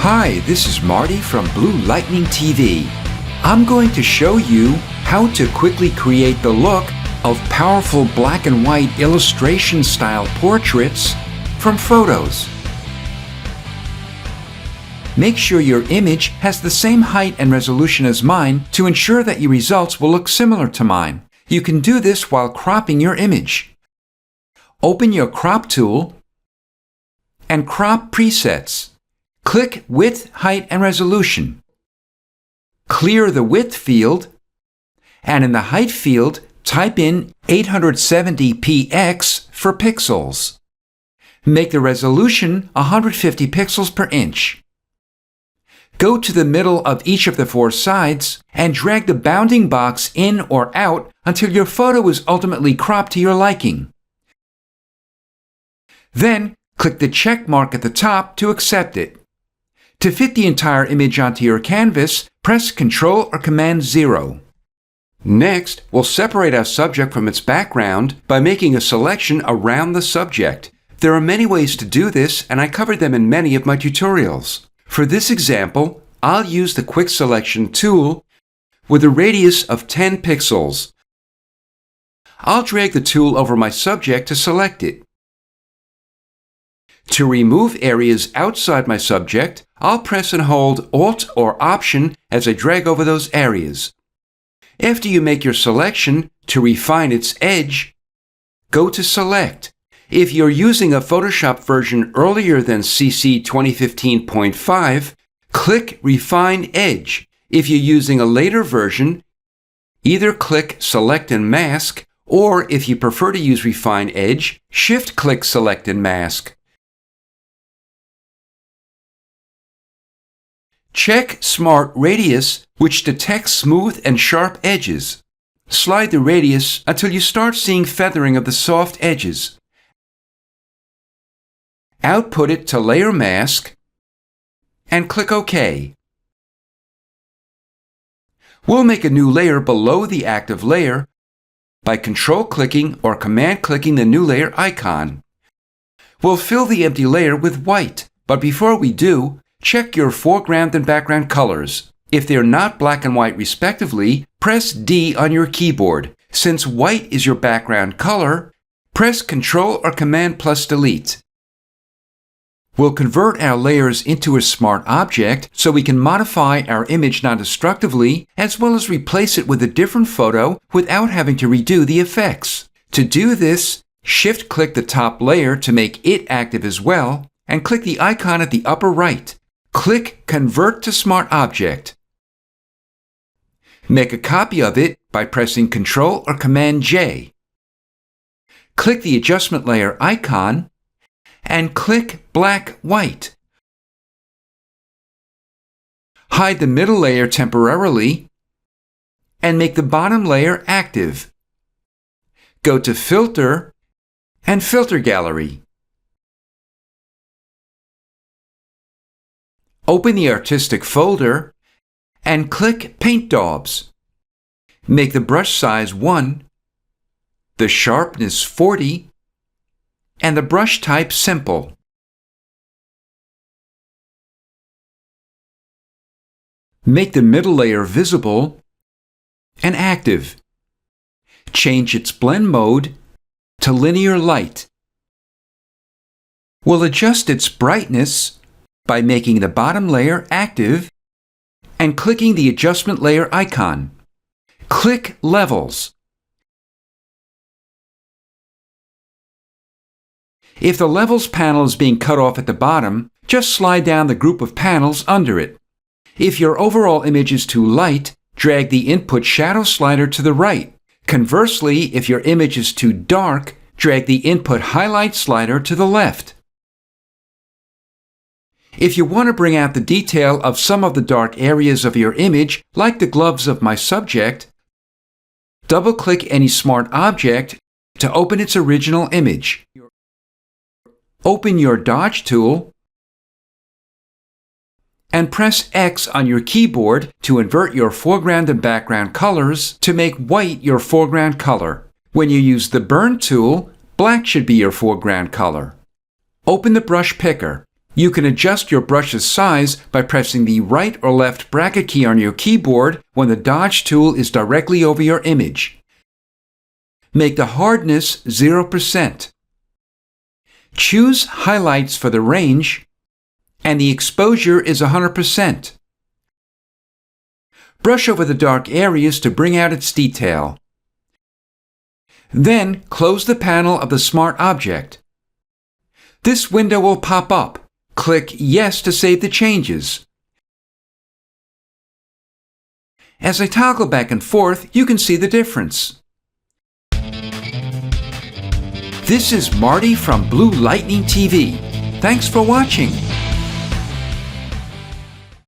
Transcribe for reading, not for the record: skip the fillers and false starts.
Hi, this is Marty from Blue Lightning TV. I'm going to show you how to quickly create the look of powerful black and white illustration style portraits from photos. Make sure your image has the same height and resolution as mine to ensure that your results will look similar to mine. You can do this while cropping your image. Open your crop tool and crop presets. Click Width, Height, and Resolution. Clear the Width field, and in the Height field, type in 870px for pixels. Make the resolution 150 pixels per inch. Go to the middle of each of the four sides and drag the bounding box in or out until your photo is ultimately cropped to your liking. Then, click the check mark at the top to accept it. To fit the entire image onto your canvas, press Ctrl or Command 0. Next, we'll separate our subject from its background by making a selection around the subject. There are many ways to do this, and I covered them in many of my tutorials. For this example, I'll use the Quick Selection tool with a radius of 10 pixels. I'll drag the tool over my subject to select it. To remove areas outside my subject, I'll press and hold Alt or Option as I drag over those areas. After you make your selection, to refine its edge, go to Select. If you're using a Photoshop version earlier than CC 2015.5, click Refine Edge. If you're using a later version, either click Select and Mask, or if you prefer to use Refine Edge, Shift-click Select and Mask. Check Smart Radius, which detects smooth and sharp edges. Slide the radius until you start seeing feathering of the soft edges. Output it to Layer Mask and click OK. We'll make a new layer below the active layer by Control-clicking or Command-clicking the new layer icon. We'll fill the empty layer with white, but before we do, check your foreground and background colors. If they're not black and white respectively, press D on your keyboard. Since white is your background color, press Ctrl or Command plus Delete. We'll convert our layers into a smart object so we can modify our image non-destructively as well as replace it with a different photo without having to redo the effects. To do this, Shift-click the top layer to make it active as well, and click the icon at the upper right. Click Convert to Smart Object. Make a copy of it by pressing Ctrl or Command J. Click the adjustment layer icon and click Black-White. Hide the middle layer temporarily and make the bottom layer active. Go to Filter and Filter Gallery. Open the Artistic folder and click Paint Daubs. Make the brush size 1, the sharpness 40, and the brush type simple. Make the middle layer visible and active. Change its blend mode to linear light. We'll adjust its brightness by making the bottom layer active and clicking the adjustment layer icon. Click Levels. If the Levels panel is being cut off at the bottom, just slide down the group of panels under it. If your overall image is too light, drag the Input Shadow slider to the right. Conversely, if your image is too dark, drag the Input Highlight slider to the left. If you want to bring out the detail of some of the dark areas of your image, like the gloves of my subject, double-click any smart object to open its original image. Open your Dodge tool and press X on your keyboard to invert your foreground and background colors to make white your foreground color. When you use the Burn tool, black should be your foreground color. Open the brush picker. You can adjust your brush's size by pressing the right or left bracket key on your keyboard when the Dodge tool is directly over your image. Make the hardness 0%. Choose Highlights for the range, and the exposure is 100%. Brush over the dark areas to bring out its detail. Then close the panel of the Smart Object. This window will pop up. Click Yes to save the changes. As I toggle back and forth, you can see the difference. This is Marty from Blue Lightning TV. Thanks for watching.